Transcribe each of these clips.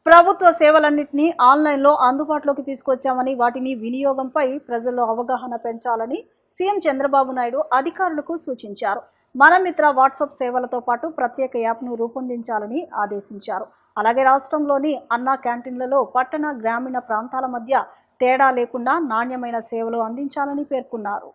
ప్రభుత్వ సేవలన్నింటినీ ఆన్లైన్లో అందుబాటులోకి తీసుకొచ్చామని, వాటిని వినియోగంపై ప్రజల్లో అవగాహన పెంచాలని సీఎం చంద్రబాబు నాయుడు అధికారులకు సూచించారు. మనమిత్ర వాట్సాప్ సేవలతో పాటు ప్రత్యేక యాప్ను రూపొందించాలని ఆదేశించారు. అలాగే రాష్ట్రంలోని అన్నా క్యాంటీన్లలో పట్టణ, గ్రామీణ ప్రాంతాల మధ్య తేడా లేకుండా నాణ్యమైన సేవలు అందించాలని పేర్కొన్నారు.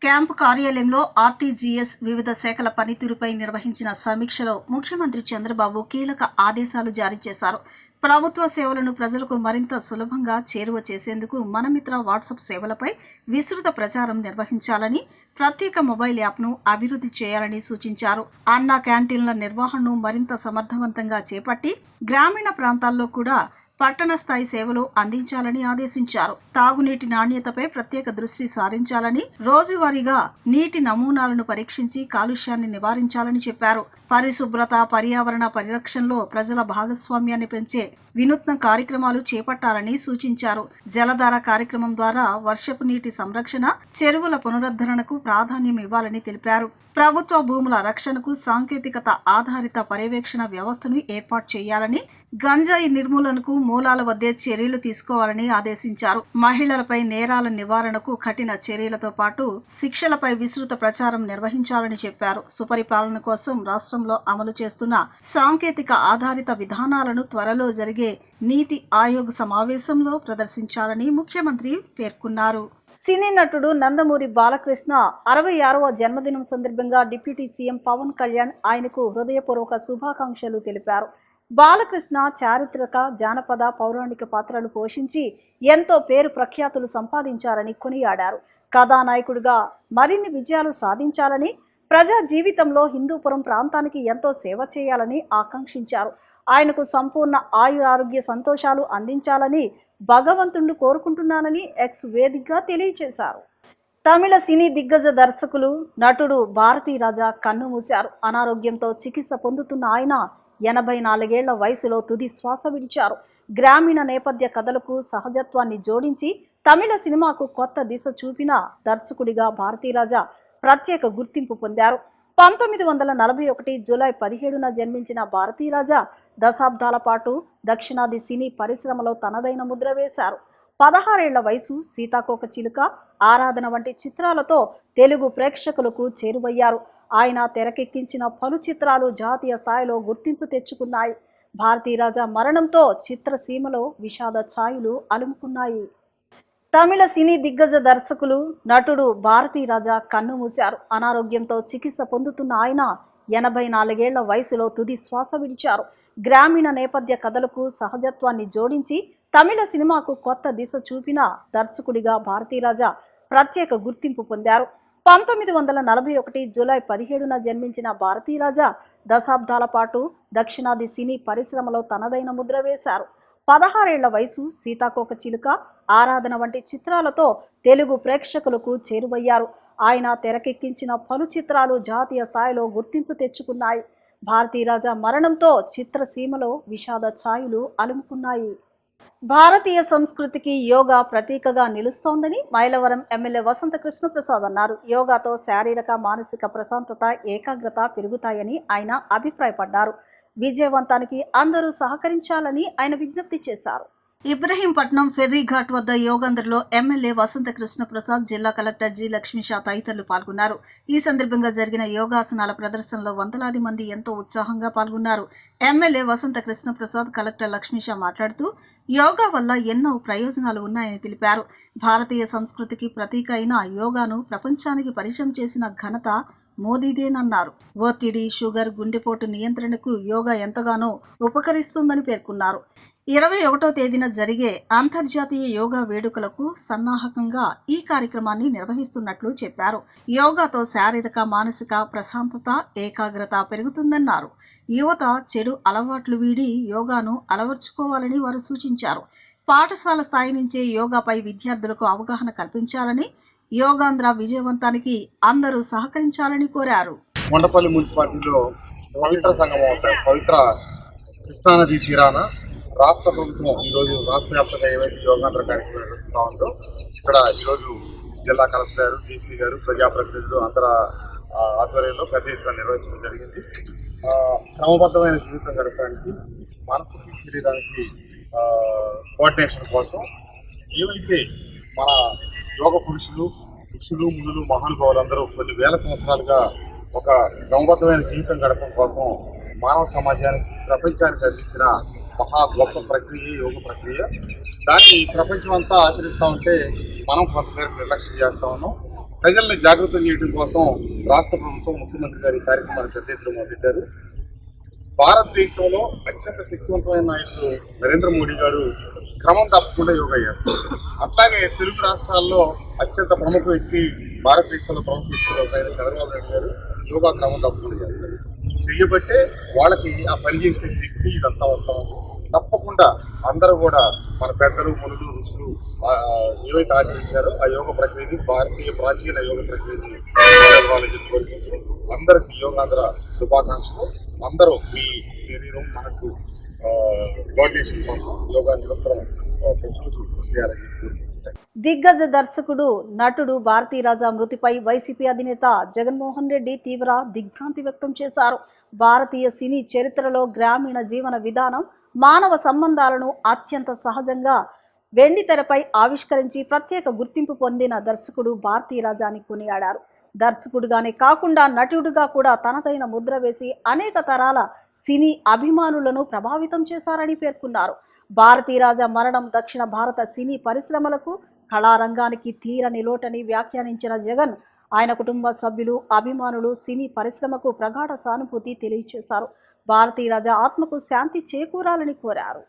క్యాంపు కార్యాలయంలో ఆర్టీజీఎస్ వివిధ శాఖల పనితీరుపై నిర్వహించిన సమీక్షలో ముఖ్యమంత్రి చంద్రబాబు కీలక ఆదేశాలు జారీ చేశారు. ప్రభుత్వ సేవలను ప్రజలకు మరింత సులభంగా చేరువ చేసేందుకు మనమిత్ర వాట్సాప్ సేవలపై విస్తృత ప్రచారం నిర్వహించాలని, ప్రత్యేక మొబైల్ యాప్ను అభివృద్ధి చేయాలని సూచించారు. అన్నా క్యాంటీన్ల నిర్వహణను మరింత సమర్థవంతంగా చేపట్టి గ్రామీణ ప్రాంతాల్లో కూడా పట్టణ స్థాయి సేవలు అందించాలని ఆదేశించారు. తాగునీటి నాణ్యతపై ప్రత్యేక దృష్టి సారించాలని, రోజువారీగా నీటి నమూనాలను పరీక్షించి కాలుష్యాన్ని నివారించాలని చెప్పారు. పరిశుభ్రత, పర్యావరణ పరిరక్షణలో ప్రజల భాగస్వామ్యాన్ని పెంచే వినూత్న కార్యక్రమాలు చేపట్టాలని సూచించారు. జలధార కార్యక్రమం ద్వారా వర్షపు నీటి సంరక్షణ, చెరువుల పునరుద్ధరణకు ప్రాధాన్యం ఇవ్వాలని తెలిపారు. ప్రభుత్వ భూముల రక్షణకు సాంకేతికత ఆధారిత పర్యవేక్షణ వ్యవస్థను ఏర్పాటు చేయాలని, గంజాయి నిర్మూలనకు మూలాల వద్దే చర్యలు తీసుకోవాలని ఆదేశించారు. మహిళలపై నేరాల నివారణకు కఠిన చర్యలతో పాటు శిక్షలపై విస్తృత ప్రచారం నిర్వహించాలని చెప్పారు. సుపరిపాలన కోసం రాష్ట్రంలో అమలు చేస్తున్న సాంకేతిక ఆధారిత విధానాలను త్వరలో జరిగే నీతి ఆయోగ్ సమావేశంలో ప్రదర్శించాలని ముఖ్యమంత్రి పేర్కొన్నారు. సినీ నటుడు నందమూరి బాలకృష్ణ 66వ జన్మదినం సందర్భంగా డిప్యూటీ సీఎం పవన్ కళ్యాణ్ ఆయనకు హృదయపూర్వక శుభాకాంక్షలు తెలిపారు. బాలకృష్ణ చారిత్రక, జానపద, పౌరాణిక పాత్రలు పోషించి ఎంతో పేరు ప్రఖ్యాతులు సంపాదించారని కొనియాడారు. కథానాయకుడిగా మరిన్ని విజయాలు సాధించాలని, ప్రజా జీవితంలో హిందూపురం ప్రాంతానికి ఎంతో సేవ చేయాలని ఆకాంక్షించారు. ఆయనకు సంపూర్ణ ఆయురారోగ్య సంతోషాలు అందించాలని భగవంతుణ్ణి కోరుకుంటున్నానని ఎక్స్ వేదికగా తెలియజేశారు. తమిళ సినీ దిగ్గజ దర్శకులు, నటుడు భారతీరాజా కన్నుమూశారు. అనారోగ్యంతో చికిత్స పొందుతున్న ఆయన 84 ఏళ్ల వయసులో తుది శ్వాస విడిచారు. గ్రామీణ నేపథ్య కథలకు సహజత్వాన్ని జోడించి తమిళ సినిమాకు కొత్త దిశ చూపిన దర్శకుడిగా భారతీరాజా ప్రత్యేక గుర్తింపు పొందారు. 1941 జూలై 17న జన్మించిన భారతీరాజా దశాబ్దాల పాటు దక్షిణాది సినీ పరిశ్రమలో తనదైన ముద్ర వేశారు. 16 ఏళ్ల వయసు, సీతాకోక చిలుక, ఆరాధన వంటి చిత్రాలతో తెలుగు ప్రేక్షకులకు చేరువయ్యారు. ఆయన తెరకెక్కించిన పలు చిత్రాలు జాతీయ స్థాయిలో గుర్తింపు తెచ్చుకున్నాయి. భారతీరాజా మరణంతో చిత్రసీమలో విషాద ఛాయలు అలుముకున్నాయి. తమిళ సినీ దిగ్గజ దర్శకులు, నటుడు భారతీరాజా కన్నుమూశారు. అనారోగ్యంతో చికిత్స పొందుతున్న ఆయన 84 ఏళ్ల వయసులో తుది శ్వాస విడిచారు. గ్రామీణ నేపథ్య కథలకు సహజత్వాన్ని జోడించి తమిళ సినిమాకు కొత్త దిశ చూపిన దర్శకుడిగా భారతీరాజా ప్రత్యేక గుర్తింపు పొందారు. 1941 జూలై 17న జన్మించిన భారతీరాజా దశాబ్దాల పాటు దక్షిణాది సినీ పరిశ్రమలో తనదైన ముద్ర వేశారు. 16 ఏళ్ల వయసు, సీతాకోక చిలుక, ఆరాధన వంటి చిత్రాలతో తెలుగు ప్రేక్షకులకు చేరువయ్యారు. ఆయన తెరకెక్కించిన పలు చిత్రాలు జాతీయ స్థాయిలో గుర్తింపు తెచ్చుకున్నాయి. భారతీరాజా మరణంతో చిత్రసీమలో విషాద ఛాయలు అలుముకున్నాయి. భారతీయ సంస్కృతికి యోగా ప్రతీకగా నిలుస్తోందని మైలవరం ఎమ్మెల్యే వసంత కృష్ణప్రసాద్ అన్నారు. యోగాతో శారీరక, మానసిక ప్రశాంతత, ఏకాగ్రత పెరుగుతాయని ఆయన అభిప్రాయపడ్డారు. విజయవంతానికి అందరూ సహకరించాలని ఆయన విజ్ఞప్తి చేశారు. ఇబ్రహీంపట్నం ఫెర్రీఘాట్ వద్ద యోగాంధ్రలో ఎమ్మెల్యే వసంత కృష్ణప్రసాద్, జిల్లా కలెక్టర్ జి లక్ష్మీషా తదితరులు పాల్గొన్నారు. ఈ సందర్భంగా జరిగిన యోగాసనాల ప్రదర్శనలో వందలాది మంది ఎంతో ఉత్సాహంగా పాల్గొన్నారు. ఎమ్మెల్యే వసంత కృష్ణప్రసాద్, కలెక్టర్ లక్ష్మీషా మాట్లాడుతూ యోగా వల్ల ఎన్నో ప్రయోజనాలు ఉన్నాయని తెలిపారు. భారతీయ సంస్కృతికి ప్రతీక అయిన యోగాను ప్రపంచానికి పరిచయం చేసిన ఘనత మోదీదేనన్నారు. ఒత్తిడి, షుగర్, గుండెపోటు నియంత్రణకు యోగా ఎంతగానో ఉపకరిస్తుందని పేర్కొన్నారు. 21వ తేదీన జరిగే అంతర్జాతీయ యోగా వేడుకలకు సన్నాహకంగా ఈ కార్యక్రమాన్ని నిర్వహిస్తున్నట్లు చెప్పారు. యోగాతో శారీరక, మానసిక ప్రశాంతత, ఏకాగ్రత పెరుగుతుందన్నారు. యువత చెడు అలవాట్లు వీడి యోగాను అలవర్చుకోవాలని వారు సూచించారు. పాఠశాల స్థాయి నుంచే యోగాపై విద్యార్థులకు అవగాహన కల్పించాలని, యోగాంధ్ర విజయవంతానికి అందరూ సహకరించాలని కోరారు. కొండపల్లి మున్సిపాలిటీలో పవిత్ర సంగమం అవుతాయి. పవిత్ర కృష్ణానది తీరాన రాష్ట్ర ప్రభుత్వం ఈరోజు రాష్ట్ర వ్యాప్తంగా ఏవైతే యోగాంధ్ర కార్యక్రమం నిర్వహిస్తూ ఉందో ఇక్కడ ఈరోజు జిల్లా కలెక్టర్ గారు, జేసీ గారు, ప్రజాప్రతినిధులు అందరూ ఆధ్వర్యంలో పెద్ద ఎత్తున నిర్వహించడం జరిగింది. క్రమబద్ధమైన జీవితం గడపడానికి మానసిక శరీరానికి కోఆర్డినేషన్ కోసం ఏవైతే మన యోగ పురుషులు మునులు మహానుభావులందరూ కొన్ని వేల సంవత్సరాలుగా ఒక క్రమబద్ధమైన జీవితం గడపడం కోసం మానవ సమాజానికి ప్రపంచానికి అందించిన మహా గొప్ప ప్రక్రియ యోగ ప్రక్రియ. దాన్ని ప్రపంచం అంతా ఆచరిస్తూ ఉంటే మనం కొంతమేరకు నిర్లక్ష్యం చేస్తూ ఉన్నాం. ప్రజల్ని జాగృతం చేయడం కోసం రాష్ట్ర ప్రభుత్వం ముఖ్యమంత్రి గారి కార్యక్రమాన్ని పెద్ద ఎత్తున మొదలెట్టారు. భారతదేశంలో అత్యంత శక్తివంతమైన నాయకుడు నరేంద్ర మోడీ గారు క్రమం తప్పకుండా యోగా చేస్తారు. అట్లాగే తెలుగు రాష్ట్రాల్లో అత్యంత ప్రముఖ వ్యక్తి, భారతదేశంలో ప్రముఖ వ్యక్తి చంద్రబాబు నాయుడు గారు యోగా క్రమం తప్పకుండా చేస్తారు. చెయ్యబట్టే వాళ్ళకి ఆ పని చేసే శక్తి ఇదంతా వస్తా ఉంది. తప్పకుండా అందరూ కూడా మన పెద్దలు మునులు ఋషులు ఏవైతే ఆచరించారో ఆ యోగ ప్రక్రియని, భారతీయ ప్రాచీన యోగ ప్రక్రియని కోరుకుంటూ అందరికీ యోగాంధ్ర శుభాకాంక్షలు. అందరూ మీ శరీరం మనసు కోఆర్డినేషన్ కోసం యోగా నిరంతరం ప్రతిరోజు చేయాలని కోరుకుంటున్నాను. దిగ్గజ దర్శకుడు నటుడు భారతీరాజా మృతిపై వైసీపీ అధినేత జగన్మోహన్ రెడ్డి తీవ్ర దిగ్భ్రాంతి వ్యక్తం చేశారు. భారతీయ సినీ చరిత్రలో గ్రామీణ జీవన విధానం, మానవ సంబంధాలను అత్యంత సహజంగా వెండితెరపై ఆవిష్కరించి ప్రత్యేక గుర్తింపు పొందిన దర్శకుడు భారతీరాజాని కొనియాడారు. దర్శకుడుగానే కాకుండా నటుడుగా కూడా తనదైన ముద్ర వేసి అనేక తరాల సినీ అభిమానులను ప్రభావితం చేశారని పేర్కొన్నారు. భారతీరాజా మరణం దక్షిణ భారత సినీ పరిశ్రమలకు, కళారంగానికి తీరని లోటని వ్యాఖ్యానించిన జగన్ ఆయన కుటుంబ సభ్యులు, అభిమానులు, సినీ పరిశ్రమకు ప్రగాఢ సానుభూతి తెలియజేశారు. భారతీరాజా ఆత్మకు శాంతి చేకూరాలని కోరారు.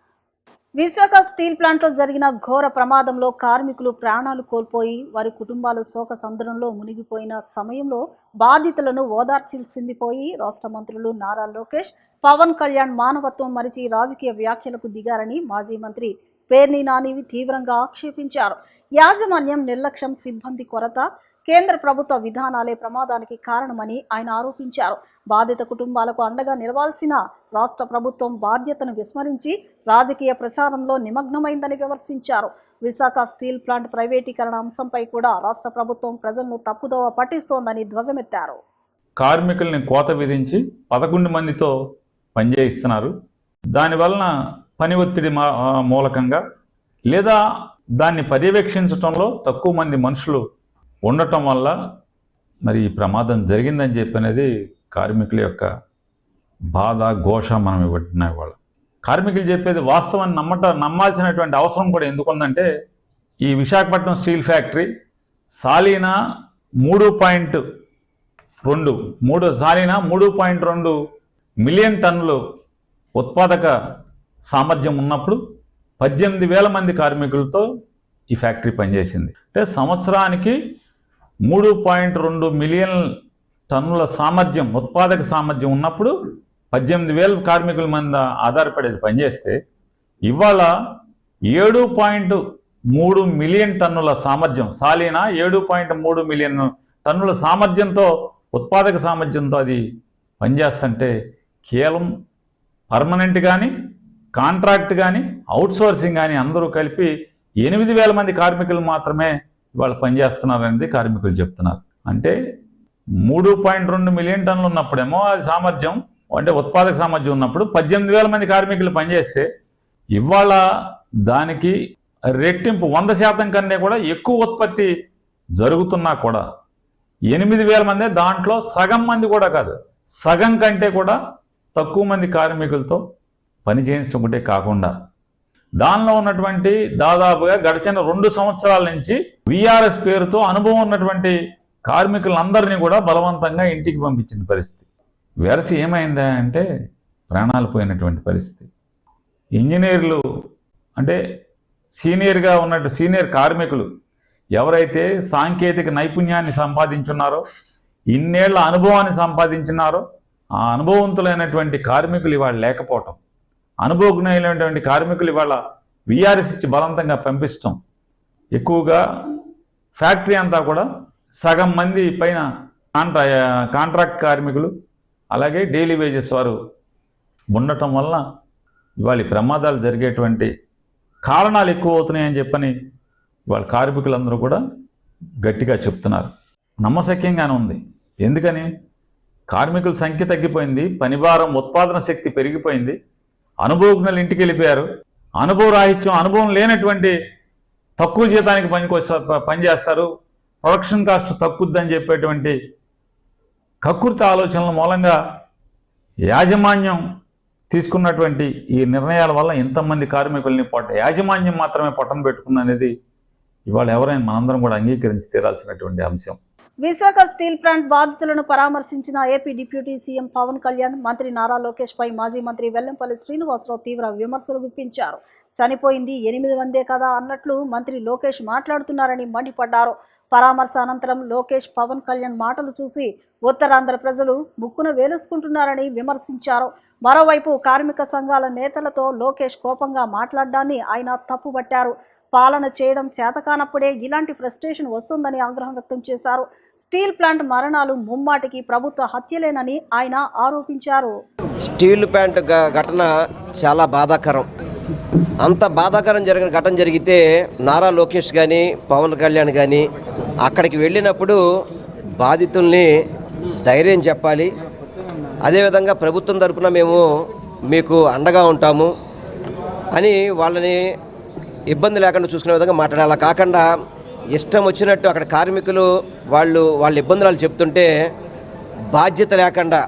విశాఖ స్టీల్ ప్లాంట్లో జరిగిన ఘోర ప్రమాదంలో కార్మికులు ప్రాణాలు కోల్పోయి వారి కుటుంబాలు శోక సముద్రంలో మునిగిపోయిన సమయంలో బాధితులను ఓదార్చాల్సింది పోయి రాష్ట్ర మంత్రులు నారా లోకేష్, పవన్ కళ్యాణ్ మానవత్వం మరిచి రాజకీయ వ్యాఖ్యలకు దిగారని మాజీ మంత్రి పేర్ని నాని తీవ్రంగా ఆక్షేపించారు. యాజమాన్యం నిర్లక్ష్యం, సిబ్బంది కొరత, కేంద్ర ప్రభుత్వ విధానాలే ప్రమాదానికి కారణమని ఆయన ఆరోపించారు. బాధిత కుటుంబాలకు అండగా నిలవాల్సిన రాష్ట్ర ప్రభుత్వం బాధ్యతను విస్మరించి రాజకీయ ప్రచారంలో నిమగ్నమైందని విమర్శించారు. విశాఖ స్టీల్ ప్లాంట్ ప్రైవేటీకరణ అంశంపై కూడా రాష్ట్ర ప్రభుత్వం ప్రజలను తప్పుదోవ పట్టిస్తోందని ధ్వజమెత్తారు. కార్మికుల్ని కోత విధించి 11 మందితో పనిచేయిస్తున్నారు. దానివలన పని ఒత్తిడి మూలకంగా లేదా దాన్ని పర్యవేక్షించడంలో తక్కువ మంది మనుషులు ఉండటం వల్ల మరి ఈ ప్రమాదం జరిగిందని చెప్పనేది కార్మికుల యొక్క బాధ, ఘోష మనం ఇవ్వట్టున్నాయి. వాళ్ళు కార్మికులు చెప్పేది వాస్తవాన్ని నమ్మాల్సినటువంటి అవసరం కూడా ఎందుకుందంటే, ఈ విశాఖపట్నం స్టీల్ ఫ్యాక్టరీ సాలీనా 3.2 మిలియన్ టన్నులు ఉత్పాదక సామర్థ్యం ఉన్నప్పుడు 18,000 మంది కార్మికులతో ఈ ఫ్యాక్టరీ పనిచేసింది. అంటే సంవత్సరానికి 3.2 మిలియన్ టన్నుల సామర్థ్యం, ఉత్పాదక సామర్థ్యం ఉన్నప్పుడు 18,000 కార్మికుల మంది ఆధారపడేది పనిచేస్తే, ఇవాళ 7.3 మిలియన్ టన్నుల సామర్థ్యం, సాలీనా 7.3 మిలియన్ టన్నుల సామర్థ్యంతో, ఉత్పాదక సామర్థ్యంతో అది పనిచేస్తుంటే కేవలం పర్మనెంట్ కానీ, కాంట్రాక్ట్ కానీ, అవుట్సోర్సింగ్ కానీ అందరూ కలిపి 8,000 మంది కార్మికులు మాత్రమే ఇవాళ పనిచేస్తున్నారనేది కార్మికులు చెప్తున్నారు. అంటే 3.2 మిలియన్ టన్నులు ఉన్నప్పుడేమో అది సామర్థ్యం, అంటే ఉత్పాదక సామర్థ్యం ఉన్నప్పుడు 18,000 మంది కార్మికులు పనిచేస్తే, ఇవాళ దానికి రెట్టింపు 100% కన్నా కూడా ఎక్కువ ఉత్పత్తి జరుగుతున్నా కూడా 8,000 మంది, దాంట్లో సగం మంది కూడా కాదు, సగం కంటే కూడా తక్కువ మంది కార్మికులతో పని చేయించడం ఒకటే కాకుండా దానిలో ఉన్నటువంటి దాదాపుగా గడిచిన 2 సంవత్సరాల నుంచి విఆర్ఎస్ పేరుతో అనుభవం ఉన్నటువంటి కార్మికులందరినీ కూడా బలవంతంగా ఇంటికి పంపించిన పరిస్థితి. వెరసి ఏమైందా అంటే ప్రాణాలు పోయినటువంటి పరిస్థితి. ఇంజనీర్లు అంటే సీనియర్ కార్మికులు ఎవరైతే సాంకేతిక నైపుణ్యాన్ని సంపాదించున్నారో, ఇన్నేళ్ల అనుభవాన్ని సంపాదించున్నారో, ఆ అనుభవవంతులైనటువంటి కార్మికులు ఇవాళ లేకపోవటం, అనుభవజ్ఞులైనటువంటి కార్మికులు ఇవాళ విఆర్ఎస్ ఇచ్చి బలవంతంగా పంపించడం, ఎక్కువగా ఫ్యాక్టరీ అంతా కూడా సగం మంది పైన కాంట్రాక్ట్ కార్మికులు, అలాగే డైలీ వేజెస్ వారు ఉండటం వలన ఇవాళ ప్రమాదాలు జరిగేటువంటి కారణాలు ఎక్కువ అవుతున్నాయని చెప్పని ఇవాళ కార్మికులందరూ కూడా గట్టిగా చెప్తున్నారు. నమ్మశక్యంగానే ఉంది. ఎందుకని? కార్మికుల సంఖ్య తగ్గిపోయింది, పనిభారం ఉత్పాదన శక్తి పెరిగిపోయింది, అనుభవజ్ఞులు ఇంటికి వెళ్ళిపోయారు. అనుభవ రాహిత్యం, అనుభవం లేనటువంటి తక్కువ జీతానికి పనిచేస్తారు, ప్రొడక్షన్ కాస్ట్ తక్కువద్దని చెప్పేటువంటి కక్కుర్తి ఆలోచనల మూలంగా యాజమాన్యం తీసుకున్నటువంటి ఈ నిర్ణయాల వల్ల ఎంతమంది కార్మికుల్ని యాజమాన్యం మాత్రమే పొట్టన పెట్టుకుందనేది ఇవాళ ఎవరైనా మనందరం కూడా అంగీకరించి తీరాల్సినటువంటి అంశం. విశాఖ స్టీల్ ప్లాంట్ బాధితులను పరామర్శించిన AP deputy CM Pawan Kalyan మంత్రి నారా లోకేష్ పై మాజీ మంత్రి వెల్లంపల్లి శ్రీనివాసరావు తీవ్ర విమర్శలు గుప్పించారు. చనిపోయింది 8 మందే కదా అన్నట్లు మంత్రి లోకేష్ మాట్లాడుతున్నారని మండిపడ్డారు. పరామర్శ అనంతరం లోకేష్ పవన్ కళ్యాణ్ మాటలు చూసి ఉత్తరాంధ్ర ప్రజలు ముక్కున వేలుసుకుంటున్నారని విమర్శించారు. మరోవైపు కార్మిక సంఘాల నేతలతో లోకేష్ కోపంగా మాట్లాడడాన్ని ఆయన తప్పుపట్టారు. పాలన చేయడం చేతకానప్పుడే ఇలాంటి ఫ్రస్ట్రేషన్ వస్తుందని ఆగ్రహం వ్యక్తం చేశారు. స్టీల్ ప్లాంట్ మరణాలు ముమ్మాటికి ప్రభుత్వ హత్యలేనని ఆయన ఆరోపించారు. స్టీల్ ప్లాంట్ ఘటన చాలా బాధాకరం. అంత బాధాకరం జరిగిన ఘటన జరిగితే నారా లోకేష్ కానీ పవన్ కళ్యాణ్ కానీ అక్కడికి వెళ్ళినప్పుడు బాధితుల్ని ధైర్యం చెప్పాలి. అదేవిధంగా ప్రభుత్వం తరపున మేము మీకు అండగా ఉంటాము అని వాళ్ళని ఇబ్బంది లేకుండా చూసుకునే విధంగా మాట్లాడాలి. కాకుండా ఇష్టం వచ్చినట్టు అక్కడ కార్మికులు వాళ్ళ ఇబ్బందులు చెప్తుంటే బాధ్యత లేకుండా,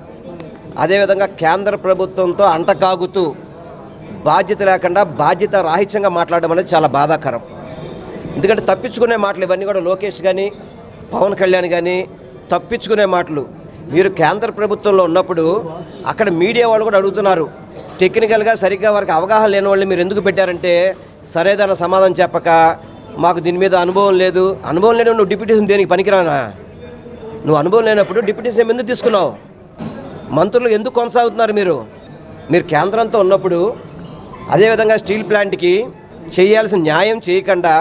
అదేవిధంగా కేంద్ర ప్రభుత్వంతో అంటకాగుతూ బాధ్యత లేకుండా బాధ్యత రాహిత్యంగా మాట్లాడడం అనేది చాలా బాధాకరం. ఎందుకంటే తప్పించుకునే మాటలు ఇవన్నీ కూడా లోకేష్ కానీ పవన్ కళ్యాణ్ కానీ తప్పించుకునే మాటలు. మీరు కేంద్ర ప్రభుత్వంలో ఉన్నప్పుడు అక్కడ మీడియా వాళ్ళు కూడా అడుగుతున్నారు, టెక్నికల్గా సరిగ్గా వారికి అవగాహన లేని వాళ్ళని మీరు ఎందుకు పెట్టారంటే సరేదన్న సమాధానం చెప్పక మాకు దీని మీద అనుభవం లేదు. అనుభవం లేని నువ్వు డిప్యూటీసీఎం దేనికి పనికిరానా? నువ్వు అనుభవం లేనప్పుడు డిప్యూటీసీఎం ఎందుకు తీసుకున్నావు? మంత్రులు ఎందుకు కొనసాగుతున్నారు? మీరు కేంద్రంతో ఉన్నప్పుడు అదేవిధంగా స్టీల్ ప్లాంట్కి చేయాల్సిన న్యాయం చేయకుండా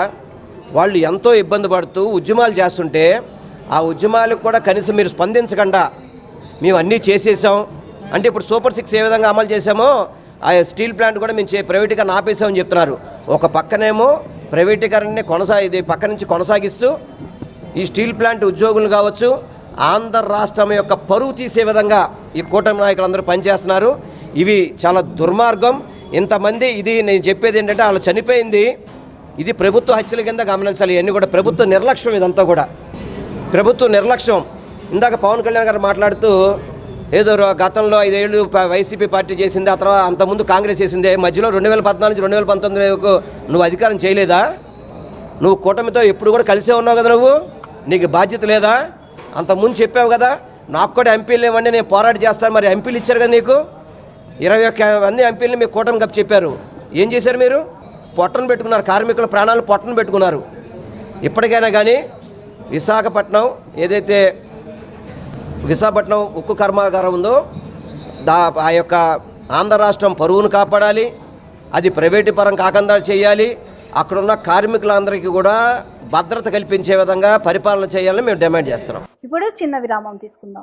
వాళ్ళు ఎంతో ఇబ్బంది పడుతూ ఉద్యమాలు చేస్తుంటే ఆ ఉద్యమాలకు కూడా కనీసం మీరు స్పందించకుండా మేము అన్నీ చేసేసాం అంటే ఇప్పుడు సూపర్ 6 ఏ విధంగా అమలు చేసామో ఆ స్టీల్ ప్లాంట్ కూడా మేము ప్రైవేటీకరణ ఆపేసామని చెప్తున్నారు. ఒక పక్కనేమో ప్రైవేటీకరణని పక్క నుంచి కొనసాగిస్తూ ఈ స్టీల్ ప్లాంట్ ఉద్యోగులు కావచ్చు, ఆంధ్ర రాష్ట్రం యొక్క పరువు తీసే విధంగా ఈ కూటమి నాయకులందరూ పనిచేస్తున్నారు. ఇవి చాలా దుర్మార్గం. ఇంతమంది ఇది నేను చెప్పేది ఏంటంటే వాళ్ళు చనిపోయింది ఇది ప్రభుత్వ హత్యల కింద గమనించాలి. ఇవన్నీ కూడా ప్రభుత్వ నిర్లక్ష్యం. ఇదంతా కూడా ప్రభుత్వ నిర్లక్ష్యం. ఇందాక పవన్ కళ్యాణ్ గారు మాట్లాడుతూ ఏదో గతంలో 5 ఏళ్ళు వైసీపీ పార్టీ చేసింది, ఆ తర్వాత అంతకుముందు కాంగ్రెస్ చేసిందే, మధ్యలో 2014 నుంచి 2019 నువ్వు అధికారం చేయలేదా? నువ్వు కూటమితో ఎప్పుడు కూడా కలిసే ఉన్నావు కదా, నీకు బాధ్యత లేదా? అంతకుముందు చెప్పావు కదా నాకు కూడా ఎంపీలు ఇవ్వండి నేను పోరాటం చేస్తాను. మరి ఎంపీలు ఇచ్చారు కదా నీకు, 21 మంది ఎంపీలని మీ కూటమి కప్పు చెప్పారు. ఏం చేశారు? మీరు పొట్టను పెట్టుకున్నారు, కార్మికుల ప్రాణాలను పొట్టను పెట్టుకున్నారు. ఇప్పటికైనా కానీ విశాఖపట్నం ఏదైతే విశాఖపట్నం ఉక్కు కర్మాగారం ఉందో ఆ యొక్క ఆంధ్ర రాష్ట్రం పరువును కాపాడాలి, అది ప్రైవేటు పరం కాకుండా చేయాలి. అక్కడున్న కార్మికులందరికీ కూడా భద్రత కల్పించే విధంగా పరిపాలన చేయాలని మేము డిమాండ్ చేస్తున్నాం. ఇప్పుడు చిన్న విరామం తీసుకుందాం.